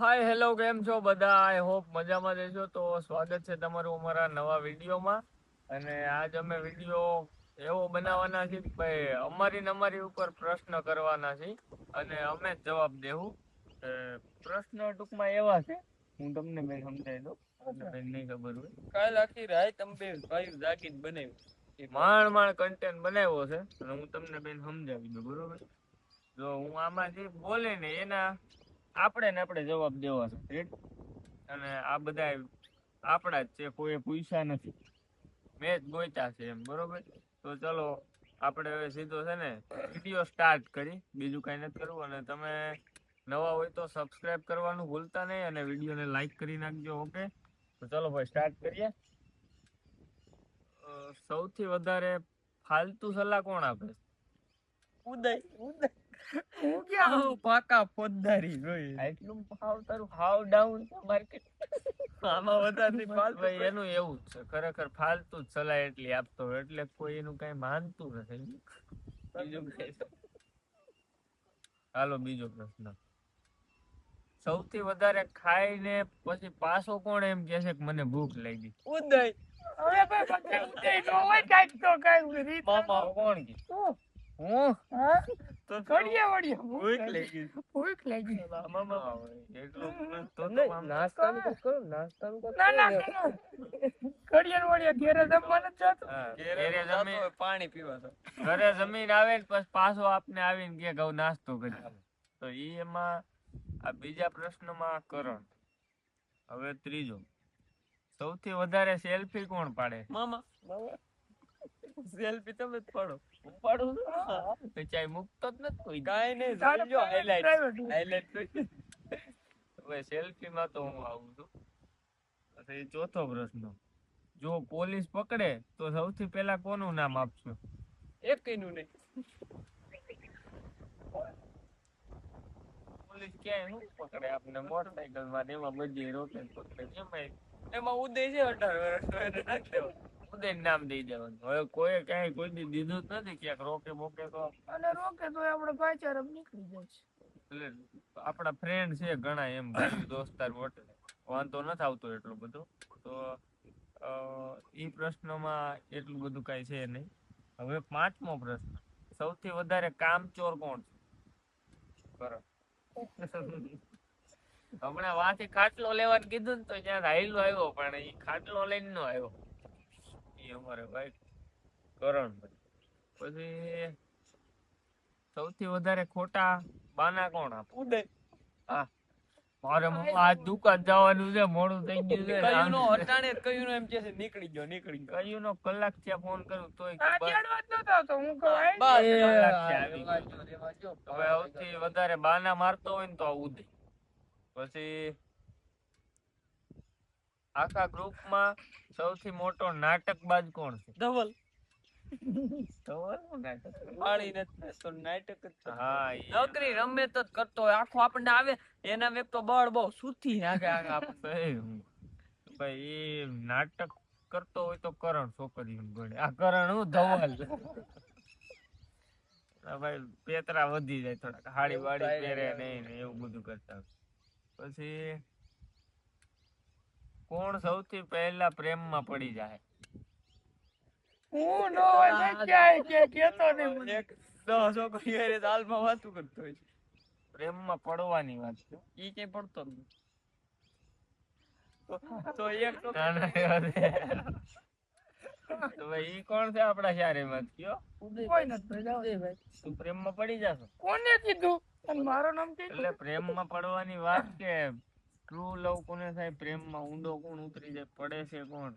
Hi hello, કેમ છો બધા? આઈ હોપ મજામાં રહેશો. તો સ્વાગત છે તમારું અમારા નવા વિડીયોમાં. અને આજ અમે વિડીયો એવો બનાવવાના છે કે ભાઈ અમારી ઉપર પ્રશ્ન કરવાના છે અને અમે જ જવાબ દેવું. પ્રશ્ન ટૂંકમાં એવા છે, હું તમને બેન સમજાવી દઉં, તમને બેન નહીં ખબર હોય. કાલ આખી રાત અમે બે ભાઈ જાગીને બનાવ્યું, માણ કન્ટેન્ટ બનાવ્યો છે અને હું તમને બેન સમજાવી દઉં, બરોબર? જો હું આમાં જે બોલે ને એના આપણે જવાબ દેવાનો છે. અને આ બધા આપણા જ છે, કોઈ પૂછ્યા નથી, મેં જ ગોત્યા છે એમ, બરોબર? તો ચલો આપણે હવે સીધો છે ને વિડીયો સ્ટાર્ટ કરી, બીજું કઈ નથી કરવું. અને તમે નવા હોય તો સબસ્ક્રાઇબ કરવાનું ભૂલતા નહીં અને વિડીયોને લાઈક કરી નાખજો. ઓકે, તો ચલો ભાઈ સ્ટાર્ટ કરીએ. સૌથી વધારે ફાલતુ સલાહ કોણ આપે? ઉદય. હું ક્યાં પાકા ફોજદારી જોઈ એટલું હાવ તારું હાવ ડાઉન છે માર્કેટ. આમાં વધારે ફાલતુ એનું એવું જ છે, ખરેખર ફાલતુ જ સલાહ એટલી આપતો હોય એટલે કોઈ એનું કઈ માનતું નથી. બીજું કઈ હાલો, બીજો પ્રશ્ન. સૌથી વધારે ખાઈને પછી પાછો કોણ એમ કે છે કે મને ભૂખ લાગી? ઉદય. હવે ભાઈ ઉદય નો હોય કાઈક તો કાઈ રીત મામા કોણ કે હું હા તો ઘડિયા વડિયા ભૂખ લાગી મામા એટલું તો નાસ્તાનું તો કરો, નાસ્તાનું તો ના ઘડિયા વડિયા ઘેરે જમવા નથી જાતો. ઘેરે જમી પાણી પીવા તો ઘરે જમીન આવે ને પછી પાછો આપને આવીને કે ઘઉં નાસ્તો કરી. તો ઈ એમાં આ બીજા પ્રશ્નમાં કરણ. હવે ત્રીજો, સૌથી વધારે સેલ્ફી કોણ પાડે? મામા. સેલ્ફી તમે જ પાડો. હું પાડું તો ચાય મુકતો જ નથી કોઈ. કાઈ નહીં, જોજો હાઈલાઈટ હવે સેલ્ફી માં તો હું આવું છું. પછી ચોથો પ્રશ્ન, જો પોલીસ પકડે તો સૌથી પહેલા કોનું નામ આપશો? એકનું નહીં. પોલીસ ક્યાંય શું પકડે આપને? મોટરસાઇકલ માં એમાં બધી રોકે પકડે. એમાં ઉદય છે 18 વર્ષ, ઉદય નામ દઈ દેવાનું. હવે કોઈ ક્યાંય કોઈ દી દીધું જ નથી ક્યાંક રોકે બોકે તો. અને રોકે તો આપણે ભાઈચારા નીકળી જાય છે. એટલે આપણા ફ્રેન્ડ છે ઘણા એમ ભાઈ દોસ્તાર વટે, વાંધો નથી આવતો એટલો બધો. તો ઈ પ્રશ્નમાં એટલું બધું કઈ છે નહીં. હવે પાંચમો પ્રશ્ન, સૌથી વધારે કામચોર કોણ છે? હમણાં વાથી ખાટલો લેવાનું કીધું ને તો ત્યાં હાઈલો આવ્યો, પણ એ ખાટલો લઈને નો આવ્યો. એ અમારે ભાઈ કરણ. પછી સૌથી વધારે ખોટા બાના કોણ આપે? ઉદય. હા, મારે આજ દુકાન જવાનું છે, મોડું થઈ ગયું છે. કયું નો અટાણે કયું નો એમ કે છે નીકળી ગયો કયું નો કલાક થયા ફોન કરું તોય હું હવે સૌથી વધારે બાના મારતો હોય ને તો ઉદય. પછી આખા ગ્રુપમાં સૌથી મોટો નાટકબાજ કોણ છે? ધવલ. નકરી રમે તો કરતો હોય, આખો આપણને આવે એના વેક તો બળ બહુ સુથી નાખે. ભાઈ એ નાટક કરતો હોય તો કરણ છોકરી ગણે. આ કરણ હું ધવલ. ભાઈ પેતરા વધી જાય થોડાક, હાડી વાડી પહેરે નહીં ને એવું બધું કરતા. પછી કોણ સૌથી પહેલા પ્રેમમાં પડી જાય? હું નો હોય ક્યાંય કે કેતો નહીં. એક 10 છોકરી હારે હાલમાં વાતું કરતો હોય. પ્રેમમાં પડવાની વાત છે, ઈ ક્યાંય પડતો જ નથી. તો એક તો ભાઈ ઈ કોણ છે આપડા શારેમાં? કયો કોઈ નથી ભાઈ. તું પ્રેમમાં પડી જાશો? કોને કીધું? અને મારો નામ કે એટલે પ્રેમમાં પડવાની વાત કે ટ્રુ લવ કોને થાય? પ્રેમમાં ઊંડો કોણ ઉતરી જાય? પડે છે કોણ?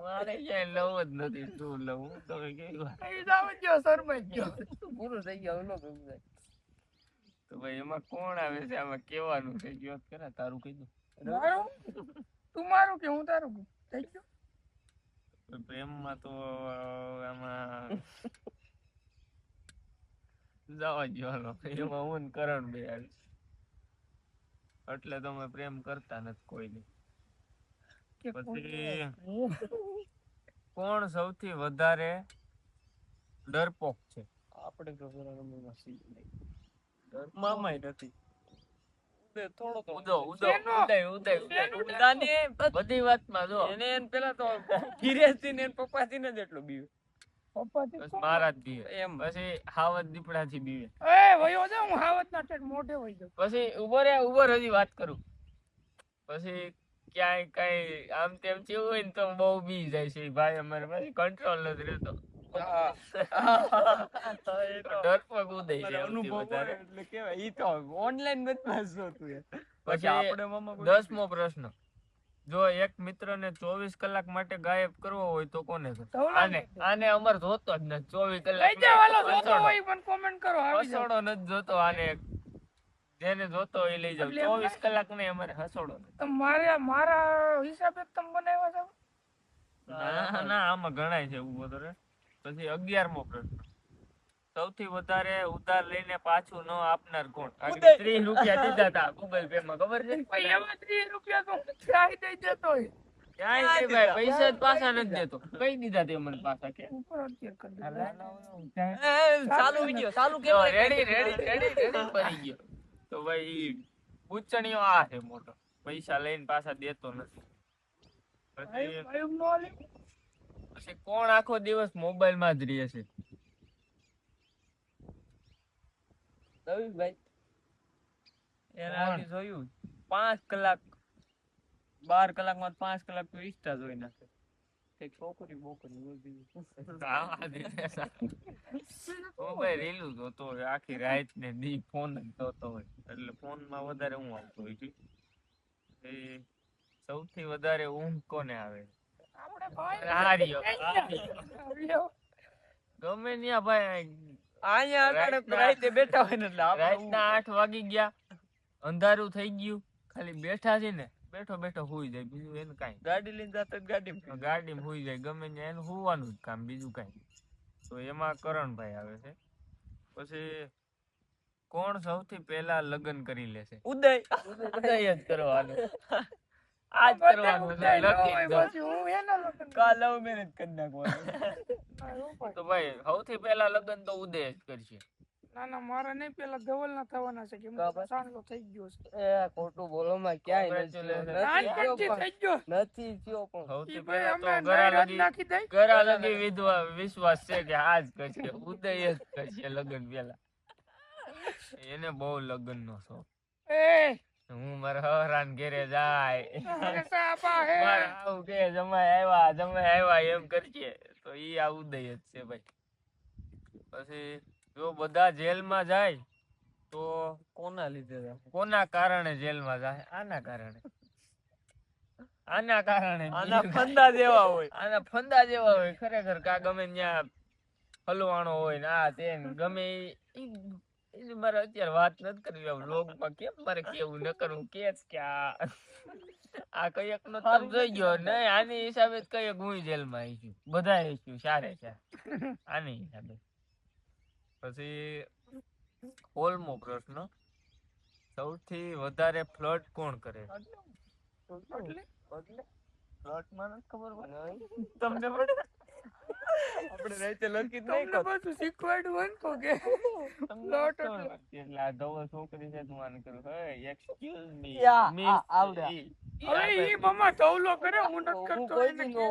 મારે ક્યાંય લવ જ નથી. ટ્રુ લવ હું તમે કેવી વાત ગયો શરમાઈ ગયો. પૂરું થઈ ગયું. તો ભાઈ એમાં કોણ આવે છે? આમાં કેવાનું છે? ગયો કરે તારું કીધું. તું મારું કે હું તારું થઈ ગયું. પ્રેમમાં તો આમાં જવા ગયો. એમાં હું કરણ બે એટલે તમે પ્રેમ કરતા નથી કોઈને. પછી કોણ સૌથી વધારે ડરપોક છે? આપણે તો મામાય નથી. થોડો તો ઉદય ઉદાને બધી વાતમાં જો એને પેલા તો ગિરેશથી ને પપ્પાથી ને જ એટલું બીવે. બસ મારા જ બીવે એમ પછી હાવત દીપડાથી બીવે પછી ઉભો હજી વાત કરું પછી ક્યાંય કઈ આમ તેમ થયું હોય ને તો બહુ બી જાય છે ભાઈ અમારે પછી કંટ્રોલ નથી રહેતો ડરપોક ઉદય છે અનુભવ વધારે એટલે કેવાય ઈ તો ઓનલાઈન બદમાશ છો તું યાર. પછી આપણે મામા 10મો પ્રશ્ન જો એક મિત્રને 24 કલાક માટે ગાયબ કરવો હોય તો કોને કરશો? આને અમર જોતો જ નથી 24 કલાક હસોડો નથી જોતો આને જેને જોતો એ લઈ જાવ 24 કલાક નહીં અમારે હસોડો મારા હિસાબે તમે બનાવ્યા છો ના આમાં ગણાય છે એવું બધું રે. પછી 11મો પ્રશ્ન સૌથી વધારે ઉધાર લઈને પાછું ન આપનાર કોણ? 30 રૂપિયા દીધા હતા ગૂગલ પે માં ખબર છે? એમાં 30 રૂપિયા તો ચાહી દઈ જતો હોય ક્યાંય નહીં ભાઈ પૈસા જ પાછા નથી દેતો કઈ દીધા તે મને પાછા કે ઉપર અત્યારે કરી દે. ચાલુ વિડિયો ચાલુ રેડી બની ગયો તો ભાઈ પૂછણીઓ આ છે મોટો પૈસા લઈને પાછા દેતો નથી. પછી આયુબ નો આલે પછી કોણ આખો દિવસ મોબાઈલ માં જ રહે છે? ભાઈ એને આથી જોયું 5 કલાક 12 કલાકમાં 5 કલાક તો ઇન્સ્ટા જોઈ નાખે. એક છોકરી બોકરી મોબાઈલ રીલું જોતો હોય આખી રાત ને દી ફોન જ જોતો હોય એટલે ફોન માં વધારે હું આવતો હોય છે. એ સૌથી વધારે ઊંઘ કોને આવે? આપણે ભાઈ હાર્યો આવ્યો. ગમે ત્યાં ભાઈ અહીંયા આગળ રાતે બેઠા હોય ને એટલે રાતના 8 વાગી ગયા અંધારું થઈ ગયું ખાલી બેઠા છે ને બેઠો હુઈ જાય બીજું એને કાંઈ ગાડી લઈને જતા ગાડીમાં ગાડીમાં હુઈ જાય ગમે ત્યાં એનું હુવાનું જ કામ બીજું કાંઈ. તો એમાં કરણભાઈ આવે છે. પછી કોણ સૌથી પહેલા લગ્ન કરી લેશે? ઉદય ઉદય જ કરવાનું આજ કરવાનું છે લખી દો. પછી હું એના લગ્ન કા લવ મેરેજ કરી નાખવાનું. તો ભાઈ સૌથી પહેલા લગ્ન તો ઉદય જ કરશે. ના મારા નહીં પેલા ધવલ ના થવાના છે કે સાંડલો થઈ ગયો છે એ ખોટું બોલો માં ક્યાંય નાનપણથી થઈ ગયો નથી થયો પણ સૌથી ભાઈ પહેલા અમે તો નાયરાત નાખી દઈ ગરા લગી વિશ્વાસ છે કે આ જ કરશે ઉદય જ કરશે લગ્ન પેલા. એને બહુ લગ્ન નો શોખ. એ હું મારા હરાન ઘેરે જાય અરે સાપા હે મારા આવું કે જમાઈ આવ્યા એમ કરશે તો ઈ આ ઉદય જ છે ભાઈ. પછી જો બધા જેલમાં જાય તો કોના લીધે કોના કારણે જેલમાં જાય? આના કારણે આના ફંદા જેવા હોય. આના ફંદા જેવા હોય ખરેખર કા ગમે ત્યાં હલવાણો હોય ને આ તે ને ગમે ઈ મારે અત્યારે વાત નથી કરવી વ્લોગમાં કેમ મારે કેવું ન કરવું કેસ કે આ કયક નો તમ જોઈ ગયો નહીં આની હિસાબે કયક હું જેલમાં આવી છું બધા આવી છું સારે આની હિસાબે. પછી 16મો પ્રશ્ન સૌથી વધારે ફ્લર્ટ કોણ કરે? ફ્લર્ટ માં નથી ખબર તમને પડે આપણે રાતે લખી જ નહીં તમને બધું શીખવાડ્યું હોય ને તો કે પ્લોટ એટલે આ ધવલ છોકરી છે તું આને કરું હે એક્સક્યુઝ મી આવડે. હવે ઈ મમ્મા ધવલો કરે હું નથી કરતો એને કે.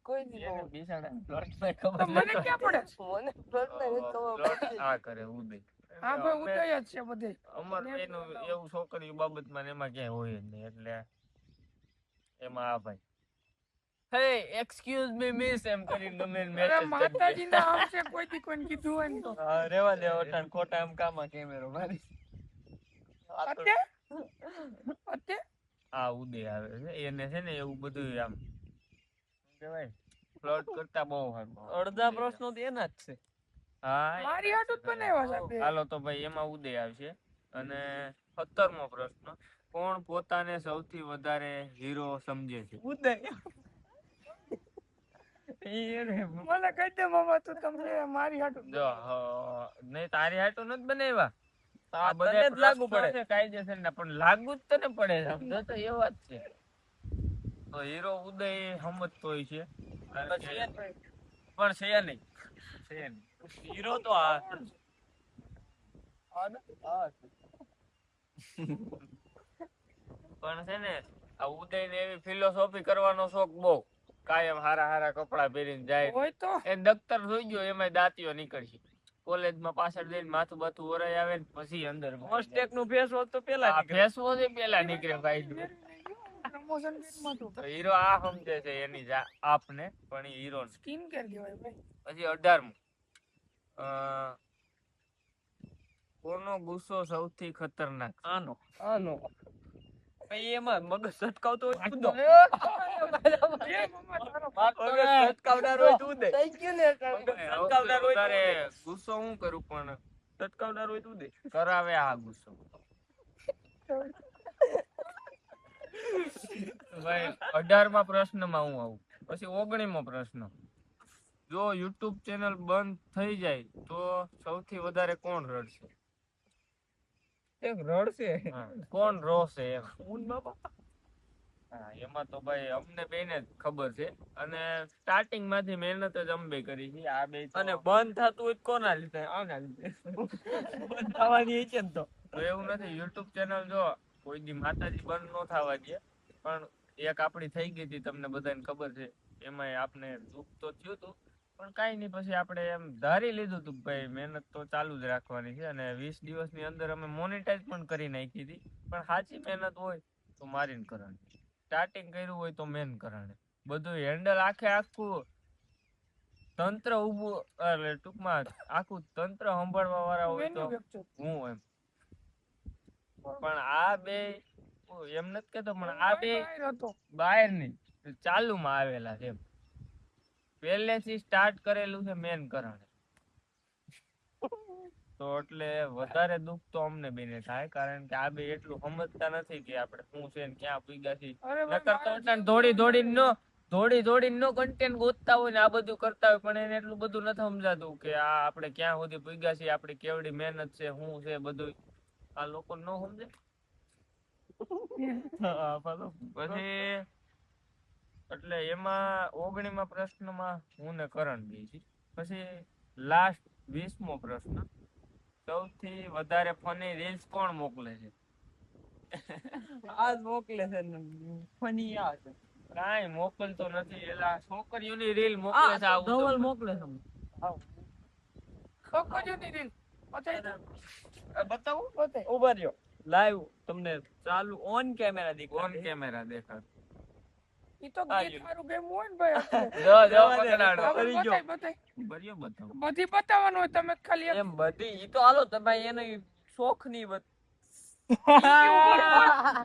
કોઈ દી એને બિચારા પ્લોટ માં ખબર મને ક્યાં પડે મને ફ્લર્ટ નહીં ખબર. પ્લોટ આ કરે ઉદય. હા ભાઈ ઉદય જ છે બધે અમાર એનું એવું છોકરી બાબતમાં ને એમાં ક્યાંય હોય જ નહીં એટલે એમાં આ ભાઈ હે એક્સક્યુઝ મી મિસ એમ કરીને ગમે અરે મેસેજ માતાજી ના આમ છે કોઈ દી કોઈને કીધું હોય ને તો રેવા દે ઓટાણ ખોટા એમ કામાં કેમેરો મારી અત્યારે આ ઉદય આવે છે એને છે ને એવું બધું આમ શું કહેવાય ફ્લર્ટ કરતા બહુ સારું. અડધા પ્રશ્નો તો એના જ છે. હા મારી હાટું જ બનાવ્યા છે હાલો તો ભાઈ એમાં ઉદય આવશે. અને 17મો પ્રશ્ન કોણ પોતાને સૌથી વધારે હીરો સમજે છે? ઉદય મને કહી દે મામા તું તમને મારી હાટું જો નહીં તારી હાટુ નથી બનાવ્યા આ તને બધા જ લાગુ પડે. છે કાયદેસર ના પણ લાગુ જ તને પડે છે સમજો તો એ વાત છે. તો હીરો ઉદય સમજતો હોય છે પણ છે નહીં હીરો તો આ પણ છે ને આ ઉદયને એવી ફિલોસોફી કરવાનો શોખ બહુ, કાયમ હારા હારા કપડા પહેરીને જાય. હોય તો એ દફતર જોઈ ગયો એમાં દાંતીઓ નીકળશે. કોલેજમાં પાછળ જઈને માથું બાથું ઓરાઈ આવે ને પછી અંદર મોસ્ટેક નું ફેસ વોશ તો પેલા નીકળે. ફેસ વોશ પેલા નીકળે ભાઈ. પ્રમોશન પેટમાં તો તો હીરો આ સમજે છે એની આપને, પણ એ હીરો સ્કિન કેર કહેવાય ભાઈ. પછી 18મું કોનો ગુસ્સો સૌથી ખતરનાક? આનો ભાઈ એમાં મગજ સટકાવતો હોય તું દો. એ મમ્મા તારો મગજ સટકાવનાર હોય તું દે. સટકાવનાર હોય તું તારે દે. ગુસ્સો હું કરું પણ સટકાવનાર હોય તું દે. કરાવે આ ગુસ્સો. ભાઈ 18મા પ્રશ્નમાં હું આવું. પછી 19મો પ્રશ્ન, જો YouTube ચેનલ બંધ થઈ જાય તો સૌથી વધારે કોણ રડશે? એક રડશે. હા, કોણ રોશે એમ? ઊન બાપા. હા, એમાં તો ભાઈ અમને બેને જ ખબર છે, અને સ્ટાર્ટિંગ માંથી મહેનત જ અમે બે કરી છે. આ બે તો- અને બંધ થતું હોય તો કોના લીધે? આના લીધે. બંધ થવાની છે ને તો. તો એવું નથી. YouTube ચેનલ જો કોઈ દી માતાજી બંધ ન થવા દે, પણ એક આપણી થઈ ગઈ હતી, તમને બધાને ખબર છે. એમાંય આપણે દુઃખ તો થયું હતું, પણ કાંઈ નહીં. પછી આપણે એમ ધારી લીધું હતું કે ભાઈ મહેનત તો ચાલુ જ રાખવાની છે, અને 20 દિવસની અંદર અમે મોનેટાઈઝ પણ કરી નાખી હતી. પણ સાચી મહેનત હોય તો મારીને કરવાની, સ્ટાર્ટિંગ કર્યું હોય તો મેન કરવાની, બધું હેન્ડલ આખું તંત્ર ઊભું, એટલે ટૂંકમાં આખું તંત્ર સંભાળવા વાળા હોય તો મેન્યુફેક્ચર હું એમ. પણ આ બે એમ નથી કેતો, પણ આ બે હતો. બહાર ની ચાલુમાં આવેલા છે. પહેલેથી સ્ટાર્ટ કરેલું છે મેન કરણ. તો એટલે વધારે દુઃખ તો અમને બેને થાય, કારણ કે આ બે એટલું સમજતા નથી કે આપણે શું છે ને ક્યાં પૂગ્યા છીએ. અરે ભાઈ, નકર તો એટલે દોડીને નો કન્ટેન્ટ ગોતતા હોય ને આ બધું કરતા હોય, પણ એને એટલું બધું નથી સમજાતું કે આ આપણે ક્યાં સુધી પૂગ્યા છીએ, આપણી કેવડી મહેનત છે, શું છે બધું આ લોકો ન સમજે. પછી એટલે એમાં 19મા પ્રશ્નમાં હું ને કરણ બે છીએ. પછી લાસ્ટ 20મો પ્રશ્ન, સૌથી વધારે ફની રીલ્સ કોણ મોકલે છે? આજ મોકલે છે ને ફની આ છે. કાંઈ મોકલતો નથી, એલા છોકરીઓની રીલ મોકલે છે. આવું ધવલ તો મોકલે છે. છોકરીઓની રીલ બતાવી દો. બતાવું બતાવી. ઉભા રહ્યો, લાઈવ તમને ચાલુ ઓન કેમેરા ઓન દેખાડે. કેમેરા દેખાડ. ઈ તો આ ગીત રહ્યું. મારું ગેમ હોય ને ભાઈ આપણે. જો જવા દે. પકડાડો. હવે કરી ગયો. બતાવી. બરિયો બતાવો. બધી બતાવવાનું હોય, તમે ખાલી એક એમ બધી ઈ તો હાલો તમે એને શોખ ની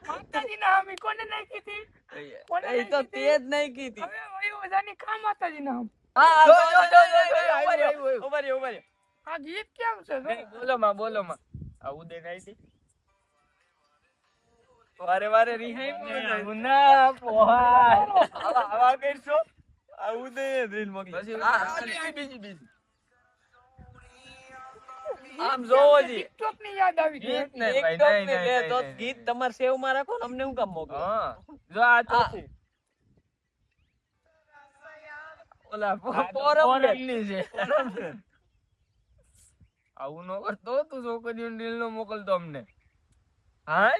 માતાજીના હામી કોને નાખી હતી? કોને એ તો નાખી તે હતી? જ નહીં કીધી. હવે વયોવૃદ્ધાની ખા માતાજીના હામ. હા જો, જો જો, જો જો, જો, ઉભા રહ્યો, આવ્યું, ઉભા રહ્યો, ઉભા રહ્યો. આ ગીત કેમ છે? જો. બોલો માં આ ઉદય નાઈ હતી. વારે વારે રિહાઈ બોલે. ના પોહાય. આવા કરશો આ ઉદય રીલ મોકલી. પછી આ બીજી આમ જોવો જી. TikTok ની યાદ આવી ગઈ. ગીત નહીં ભાઈ, TikTok નહીં, ને નહીં, લે તો નહીં, ગીત તમારે સેવ માં રાખો ને અમને હું કામ મોકલો. હા જો આ ચોથી. ઓલા આ તો પોરમ લે. પોરમની છે. આવું ન કરતો તું, છોકરીઓને રીલ નો મોકલતો અમને. હા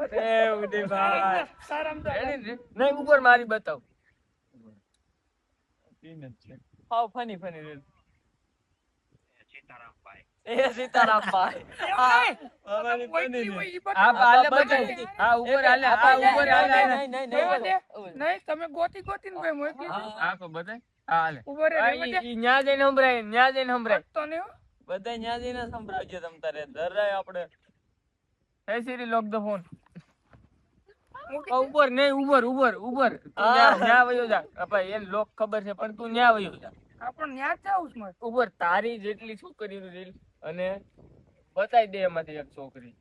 અરે ઉદયભાઈ. સારામાં સારા. નહીં ઉપર મારી બતાવ. હાવ ફની ફની રીલ. એ સીતારામભાઈ. અમારી કોઈ ફની દી હોય રીલ. ઈ બતાવો. હાલે બતાવી બતાવી. દીધી. હા ઉપર હાલે, હા ઉપર હાલે. નહીં, નહીં, રહેવા નહીં. દે. નહીં, તમે ગોતી ગોતીને ભાઈ મોકલી દો. હા. હા તો બતાય. હા હાલે. ઉભો રહે, આ રહેવા દે. ઈ ન્યા જઈને સંભળાય, ન્યા જઈને સંભળાય. તો નહીં હો. બધા ન્યા જઈને સંભળાવજો તમ તારે. ધરાય આપણે. હે સિરી લોક ધ ફોન. મૂકી ઉપર નહીં, ઉપર તું ન્યા વયો જા. ભાઈ એને લોક ખબર છે, પણ તું ન્યા વયો જા. આપણે ન્યા જ જાવું છે મારે. ઉપર તારી જેટલી છોકરીનું રીલ અને બતાવી દે એમાંથી એક છોકરી.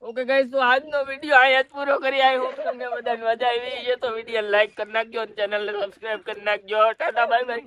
ઓકે ગાઈસ, તો આજનો વિડિયો અહીંયા જ પૂરો કરી આવ્યો. તમને બધાને મજા આવી છે તો વિડિયો લાઈક કરી નાખજો અને ચેનલને સબસ્ક્રાઇબ કરી નાખજો. Tata bye bye.